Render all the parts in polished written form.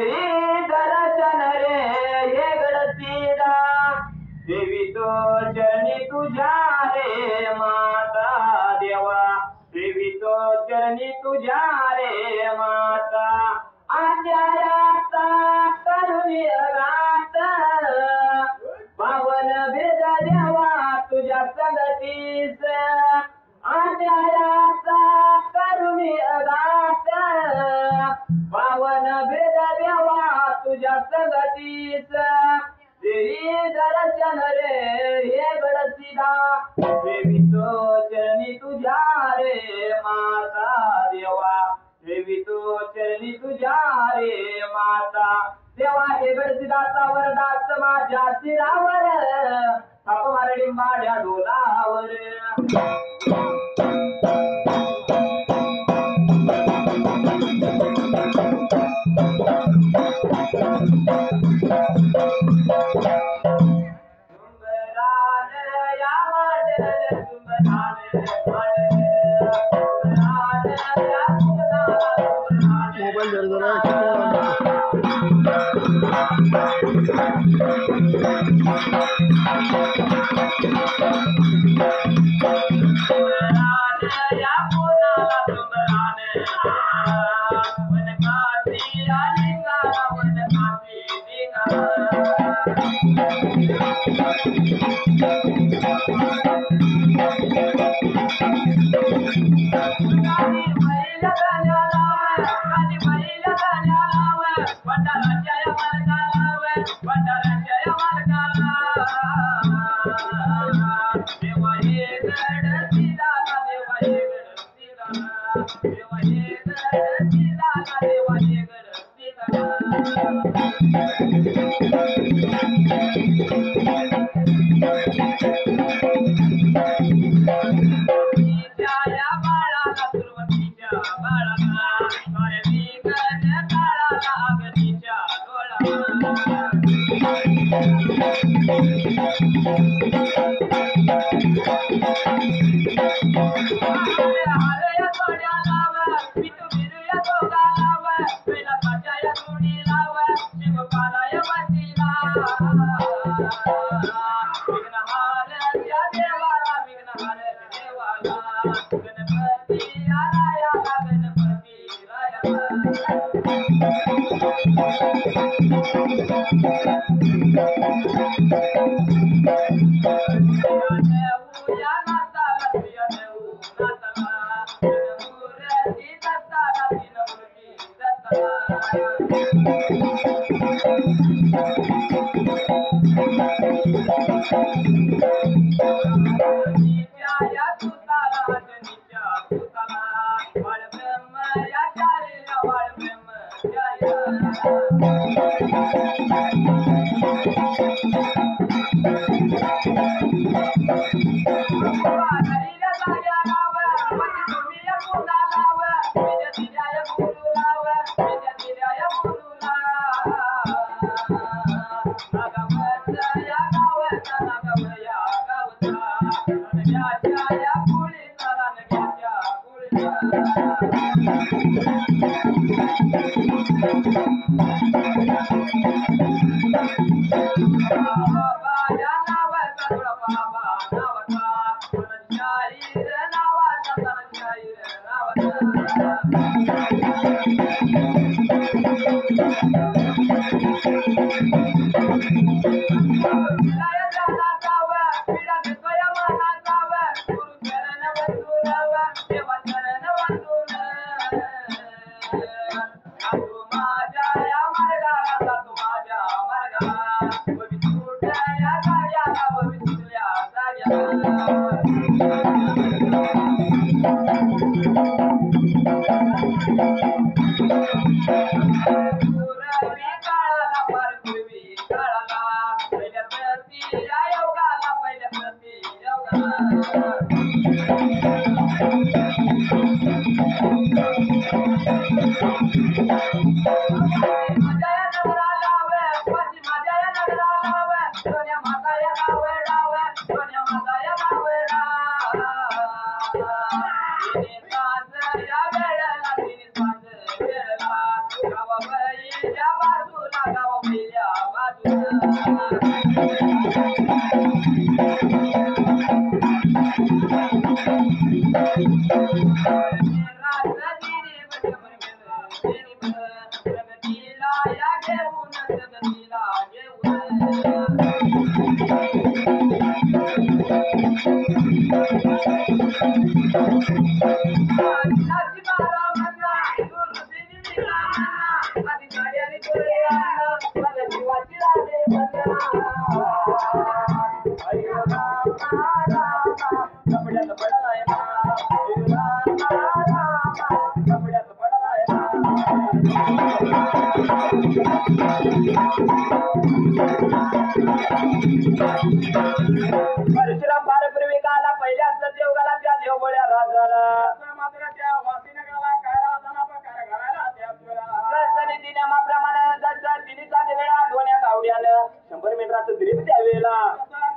दर्शन रे ये गडसीदा देवी तो चरणी तुझ्या रे माता देवा देवी तो चरणी तुझ्या रे माता आचार्याचा करुणी गात पावन भेद देवा तुझ्या संगतीस आचार्याचा करुणी गात पावन भेद देवा तुझ्या संगतीस देवी दर्शन रे हे गडसीदा देवी तो चरणी तुझ्या रे माता देवा देवी तो चरणी तुझ्या रे माता देवा हे गडसीदाचा वरदास माझ्या शिरावर थाप मारडी माझ्या डोलावर Thank you. परशुराम पारपूर्वी काला पहिल्या सत्ययुगाला त्या देवबळ्या राजाला मात्र त्या वासिनगराला काय राजाला प्रकार घडायला त्याच वेळेला जसं नियमाप्रमाणे जसं तिन्ही सात वेळा आठवण्यात आवड्यानं 100 मीटराचं द्रीप त्या वेळेला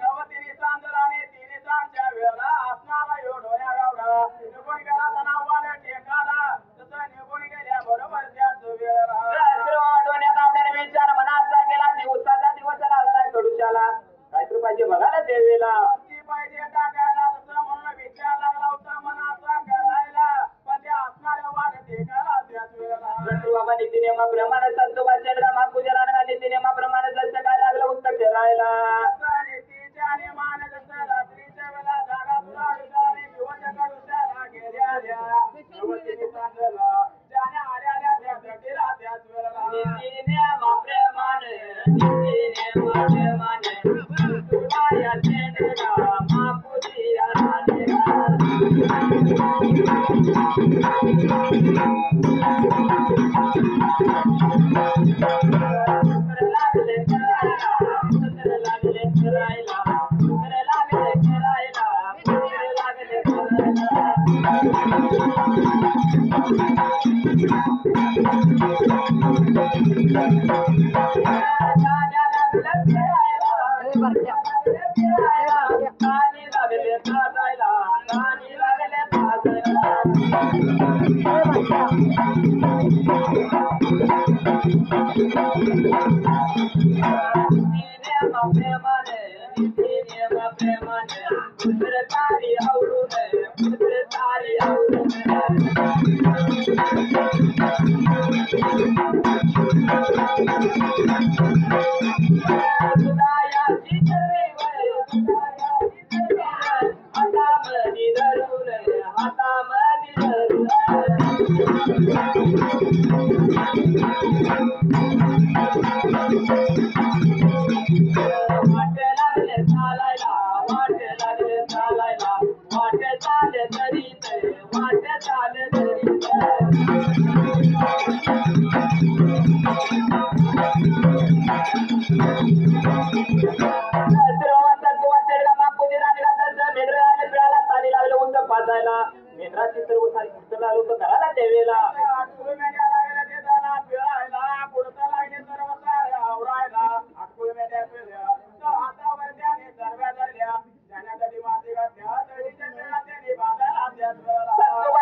नवतिनी सांजर आणि तिन्ही सांजच्या वेळेला असणारा यो ढोल्या गावडा निघून गेला तणावाने टेकाला तसं निघून गेल्या बरोबर त्याच वेळेला आठवण्यात आवड्याने विचार मनाचा गेला दिवसाचा दिवस लागला कडूच्याला काहीतरी पाहिजे बघायला त्या वेळेला पाहिजे टाकायला तसं म्हणून विचार लागला होता मनाचा करायला पण ते असणाऱ्या वाट टेकाला त्याच वेळेला बाबा नीतिनियमाप्रमाणे संतोबा चंद्रमा पूजन आणि नीतिनियमाप्रमाणे जसं काय लागलं उत्तर ठरायला नीतीच्या नियमाने जसं रात्रीच्या वेळेला जागा तुला आणि दिवसच्या कडूच्याला गेल्या नवतिनी सांगलं ज्याने आल्या त्या भेटीला त्याच वेळेला नीतिनियमाप्रमाणे तुला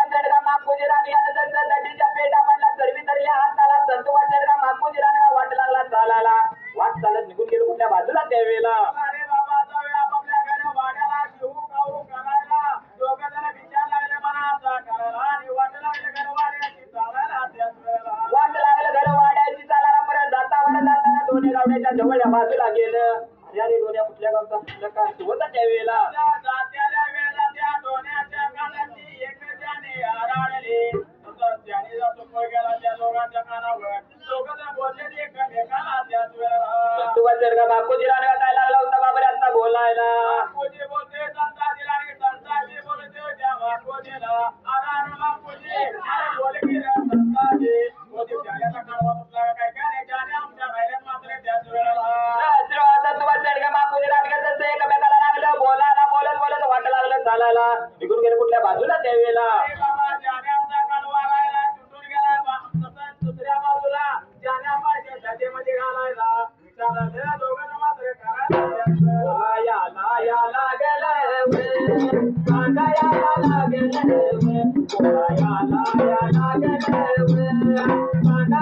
चंद्रमा पेटा जवळ बाजूला गेलं अरे डोन्या कुठल्या गावचा कुठल्या का होता त्यावेळेला जात्याला वेळेला त्या डोण्याच्या कानाची एकट्याने आराडली त्याने जातो गेला त्या दोघांच्या कानावर दोघं बोलले एकमेकाला त्याच वेळेला तुवा जडगा बापूजी रानगा काय लागला होता बाबरे आता बोलायला बापूजी बोलते संताजीला आणि संताजी बोलते त्या बापूजीला आराड बापूजी अरे बोल की रे संताजी मोदी त्याला काढवा तुला काय काय नाही ज्याने आमच्या बाहेर मात्र त्याच वेळेला आता तुवा जडगा बापूजी रानगा जसं एकमेकाला लागलं बोलायला बोलत बोलत वाट लागलं चालायला निघून गेले कुठल्या बाजूला त्यावेळेला बाबा ज्याने आमचा काढवा लायला तुटून गेला तसंच दुसऱ्या बाजूला ज्याने पाहिजे त्याच्यामध्ये घालायला विचारलं दोघं मात्र करायला याला याला गेलं सांगायला लागलं याला याला गेलं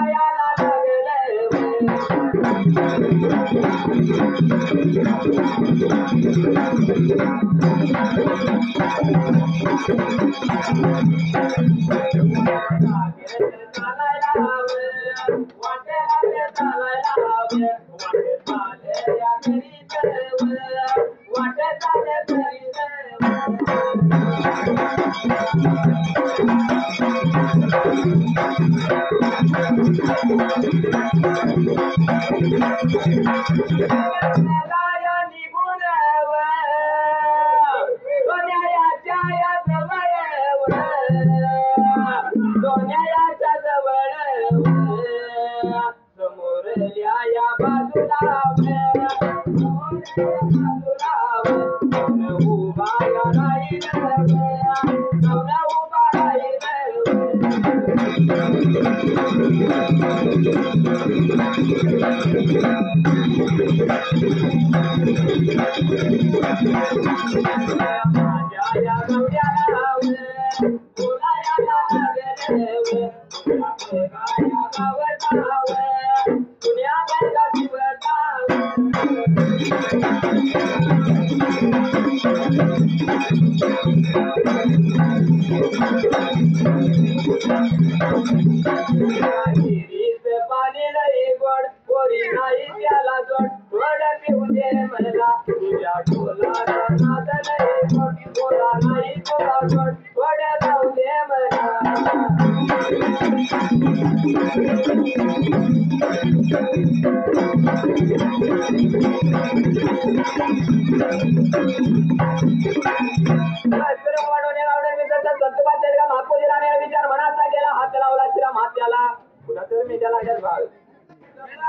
सांगायला विचार मनाचा गेला हात लावला श्रीराम हात्याला पुन्हा तर मी त्याला भाग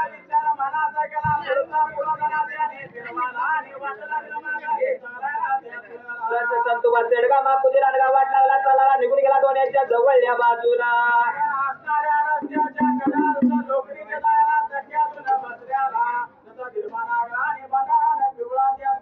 विचार मनाचा गेला पुढचा पुढा निर्माला आणि वाट लागलं मागे चालायला संतोबा चेडगा बापूजी रानगा वाट लागला चालायला निघून गेला डोण्याच्या जवळल्या बाजूला असणाऱ्या रस्त्याच्या कडाला लोकरीने जायला चक्क्यातून बसल्याला तसा निर्माला आणि बंधाराने पिवळा त्या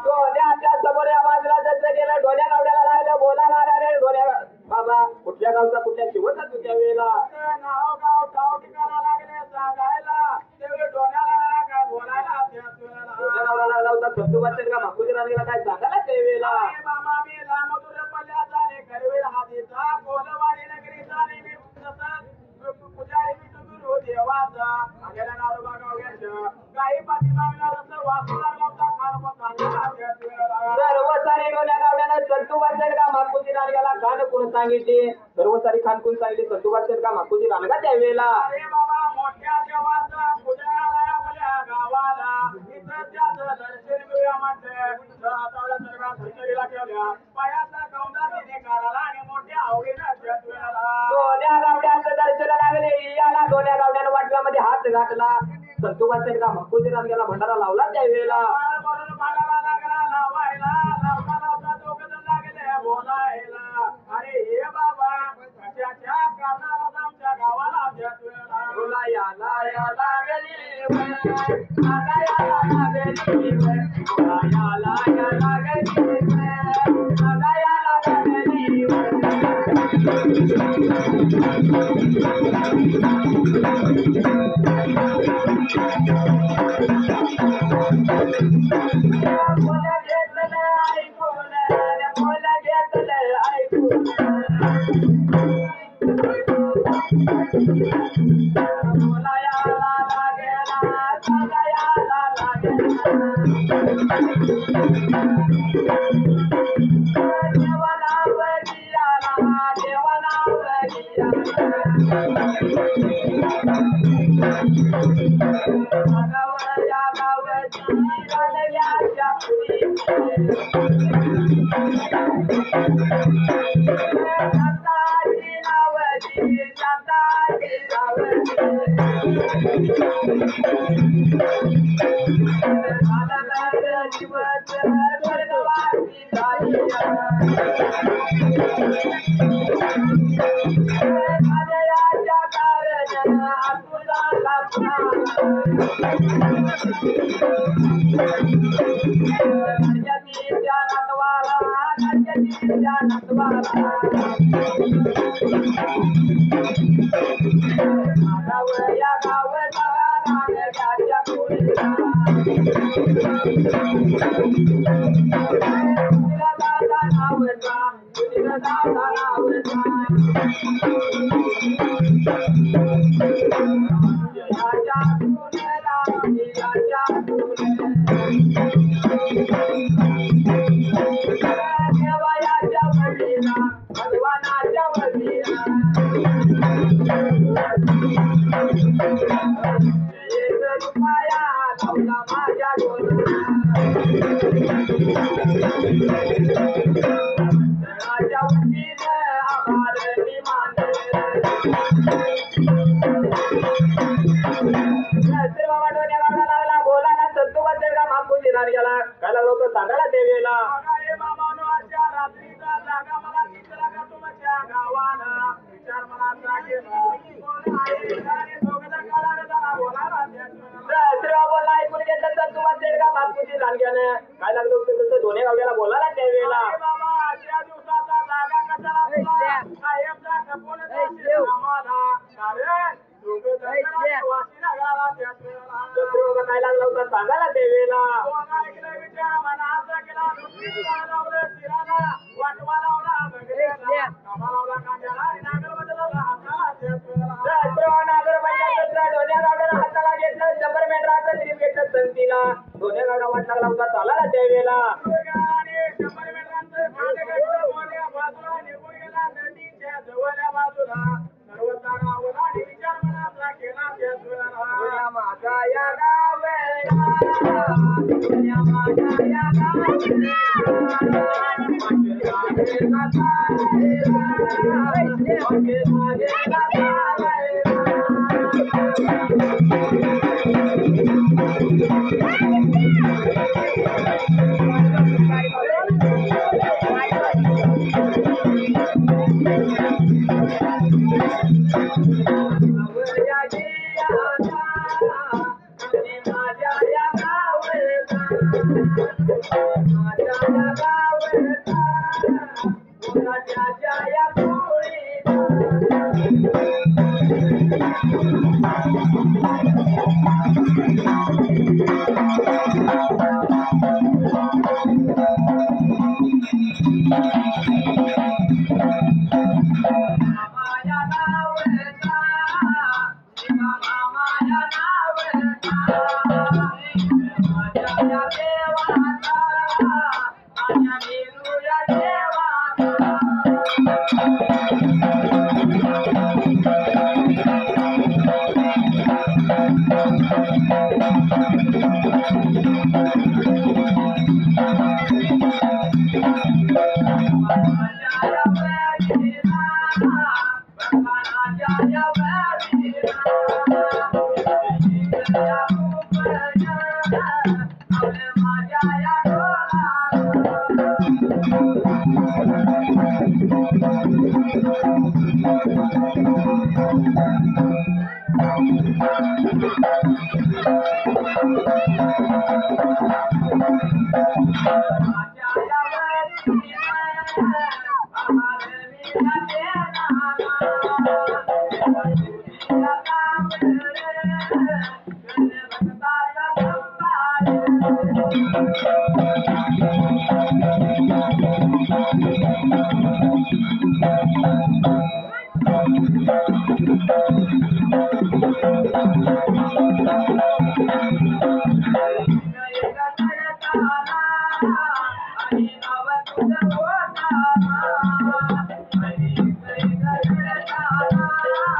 डोण्याच्या समोर या बाजूला जसं गेलं डोण्या गावड्याला लागलं बोलायला रे डोण्या बाबा कुठल्या गावचा कुठल्या शिवता तू त्या वेळेला नाव गाव गाव ठिकाणा लागले सांगायला तेवढे डोण्याला काय बोलायला त्याच वेळेला लागला होता संतोबा चेडगा बापूजी रानगेला काय सांगायला त्या वेळेला मामा मी लांबदूर पल्ल्याचा रे करवीर हातीचा कोलवाडी नगरीचा रे मी तसंच पुजारी मी टुगुरू देवाचा अगेला नारोबा गावग्याचं काही पाठीमागला जसं वाचू लागला होता खान पण सांगायला त्याच वेळेला सर्व सारी डोण्या गावड्यानं संतोबा चेडगा बापूजी रानगेला खान कोण सांगितले सर्व सारी खान कोण सांगितले संतोबा चेडगा बापूजी रानगा त्या वेळेला अरे बाबा मोठ्या देवाचा पुजाऱ्याला आपल्या गावाला इथं त्याचं दर्शन घेऊया म्हटलं आता सर्व खर्चरीला ठेवल्या पायाचा कौंदा तिने काढाला आणि मोठ्या आवडीनं त्याच वेळेला डोण्या गावड्याचं दर्शन लागले याला डोण्या गावड्यानं वाटल्यामध्ये हात घातला संतोबा चेडगा बापूजी रानगेला भंडारा लावला त्या वेळेला म्हणून भाडाला लागला लावायला लावता लावता दोघं जण लागले बोलायला अरे हे बाबा कशाच्या कारणाला आमच्या गावाला त्याच वेळेला बोला याला याला गली आगा याला गली बोला याला याला गली आगा याला गली बोला घेतलं ऐकून बोला घेतलं ऐकून बोला याला लागेला सांगा याला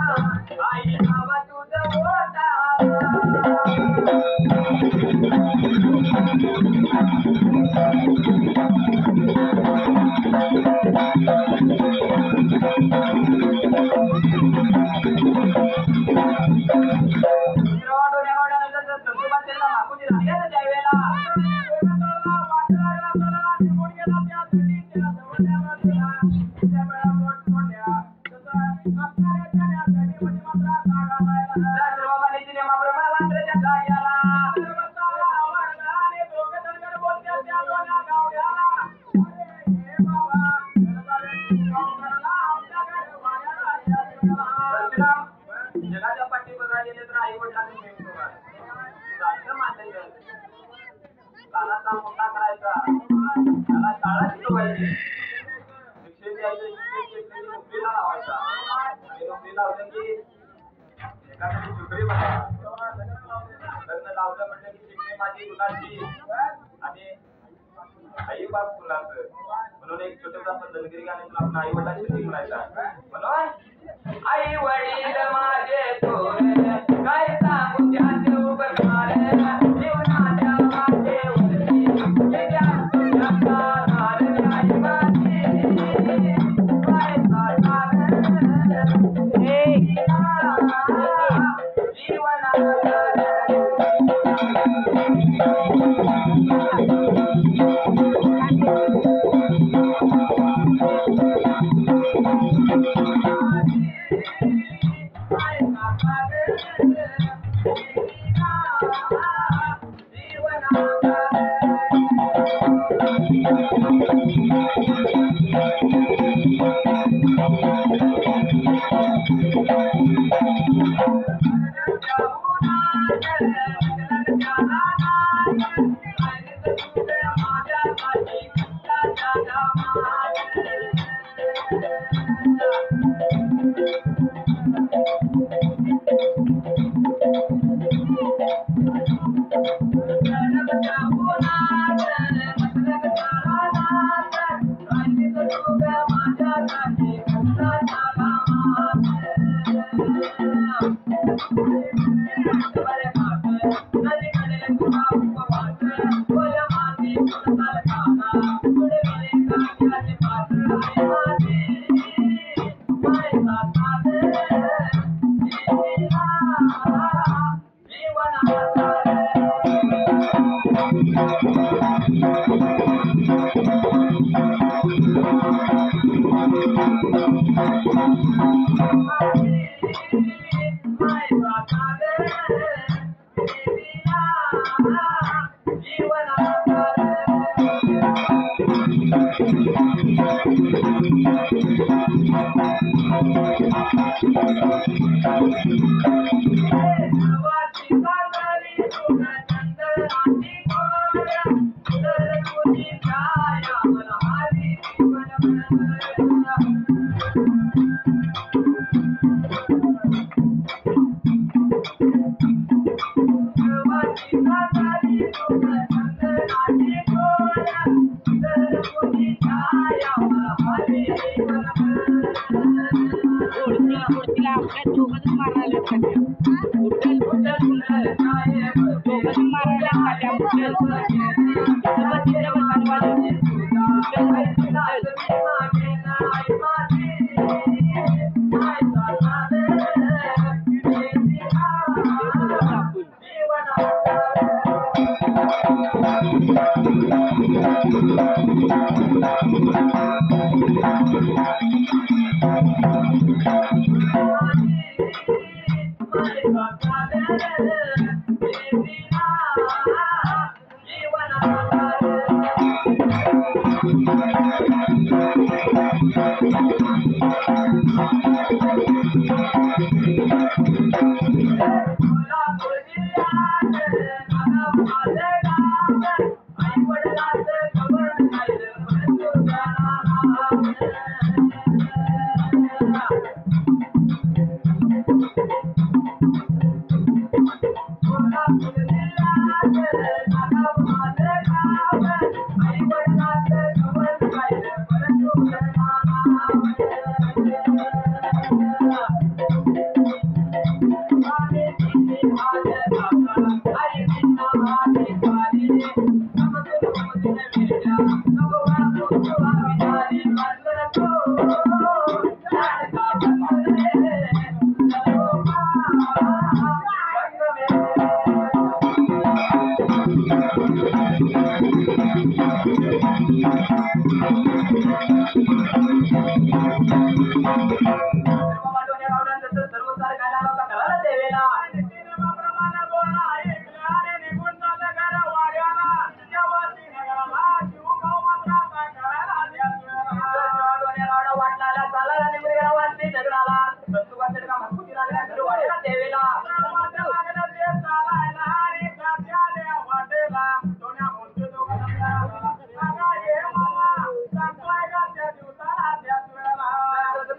आई नाव तुझं होता जगाच्या पाठी बघायला गेले तर आई वडिलांनी कानाचा मोठा करायचा त्याला शाळा शिकवायची शिक्षण द्यायचं शिक्षण नोकरीला लावायचा आणि नोकरी लावलं की एखादी नोकरी लग्न लावलं म्हटलं की शिकणे माझी मुलांची आणि आई बाप मुलांचं म्हणून एक छोटंसं आपण धनगिरी गाण्यातून आपण आई वडिलांची शिकवायचा म्हणून आई वडील माझे थोरे काय सांगू त्याचे उपकार जीवनाच्या वाटेवरती गेल्या तुझ्या नार आई माझी काय सर्व सरकारला नव्हता करायला देवेला निश्चितप्रमाणे बोलणं ऐकलं आणि निघून चाललं घर वाड्याला. जेव्हा ती नगराला शिवगाव मात्राचा करायला वाटला चालायला निघून वाटते नगराला संतुबाचे का मजबूती लागल्या घर वाड्याला देवेला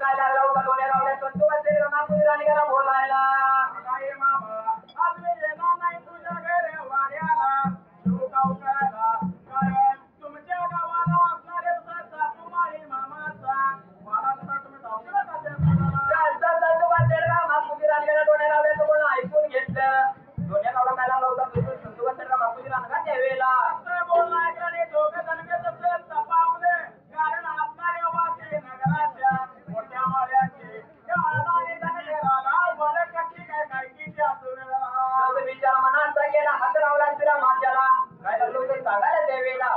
काय लागला होता डोळ्या लावल्या संतुबाचे मागुजी राणीला बोलायला ऐकून घेतलं डोळ्या लावला काय लागला होता संतुबाचे मागुजी राणीला देवेला विचार मनाचा गेला हात लावला तिला मात्याला काय लागलं होतं सांगायला देवेला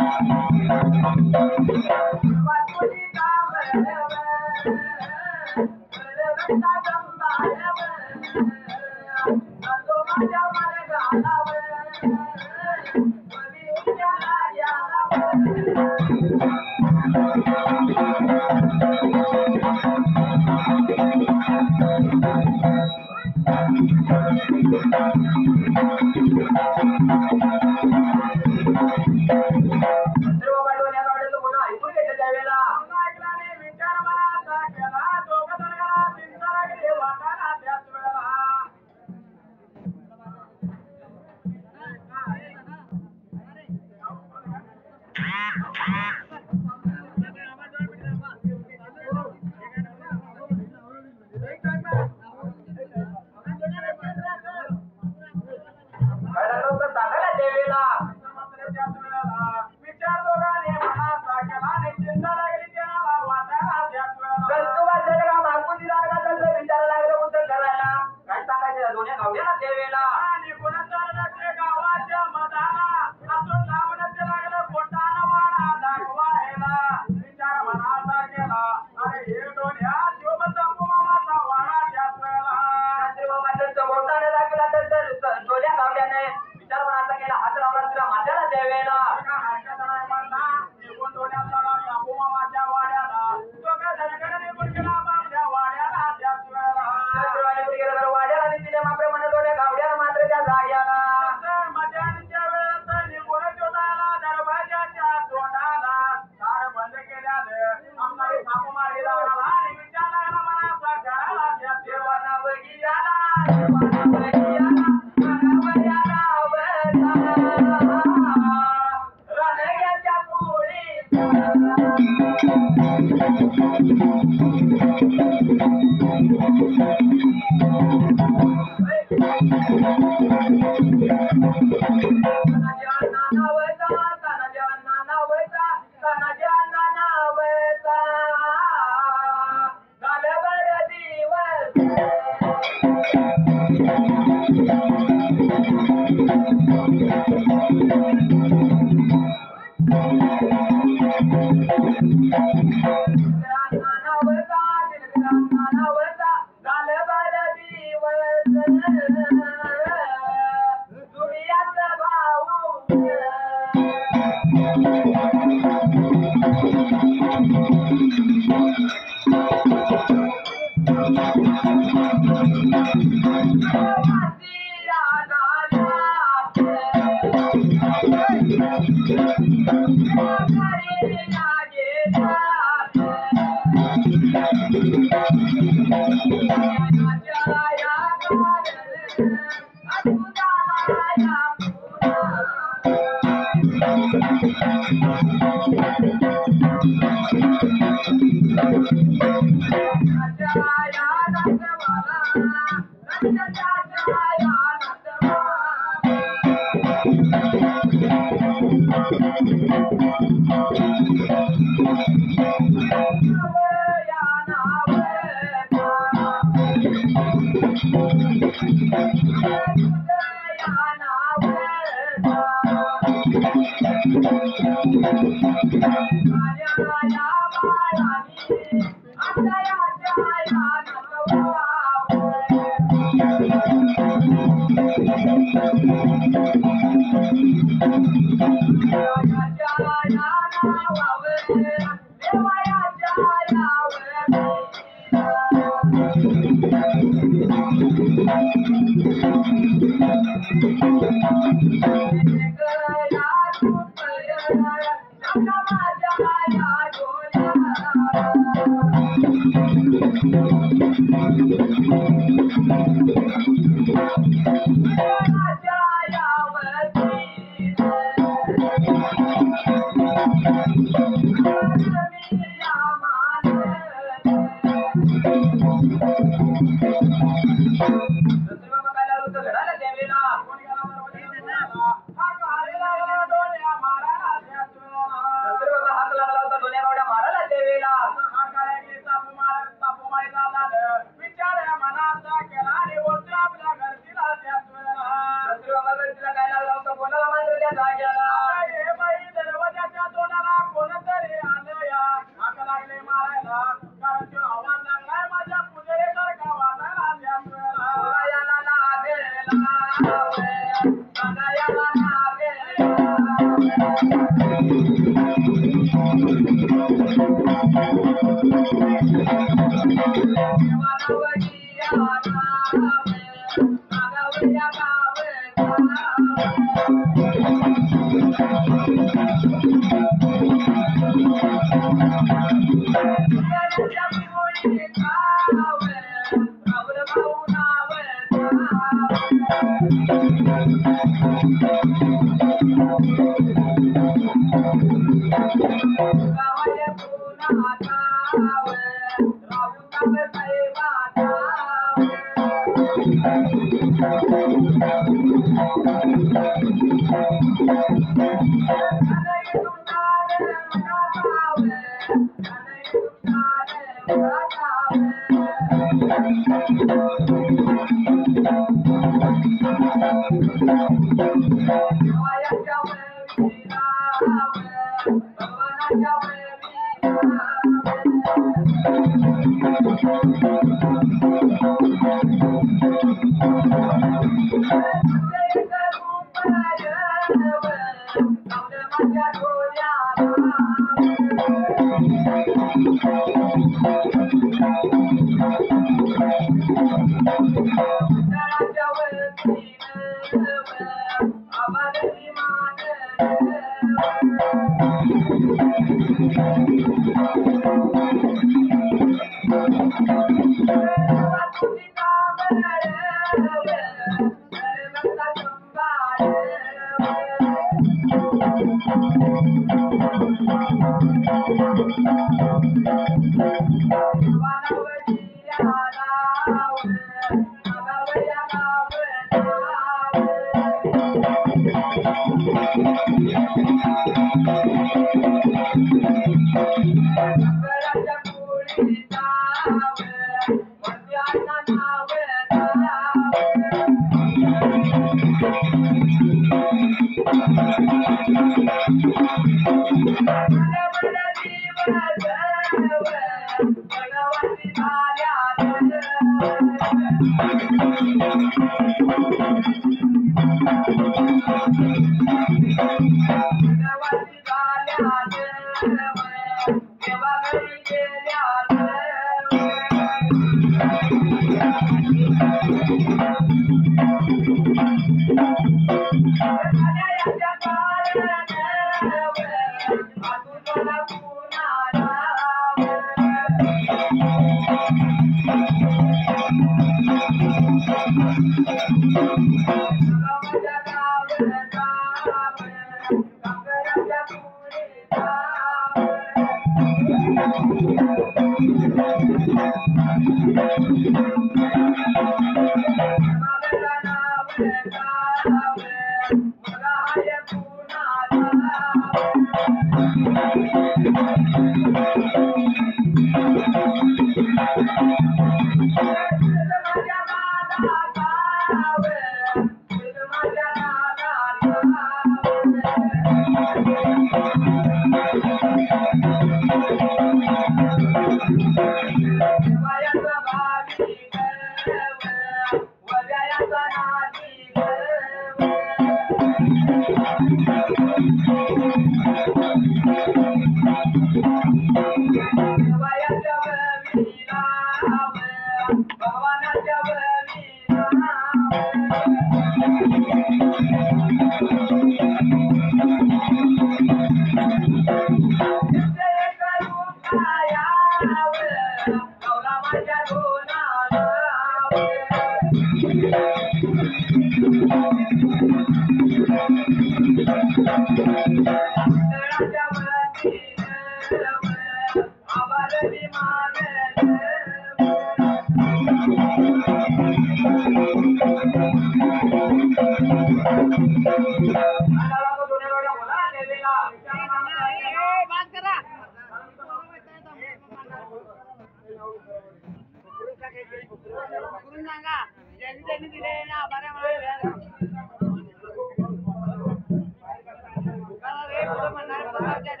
सांगा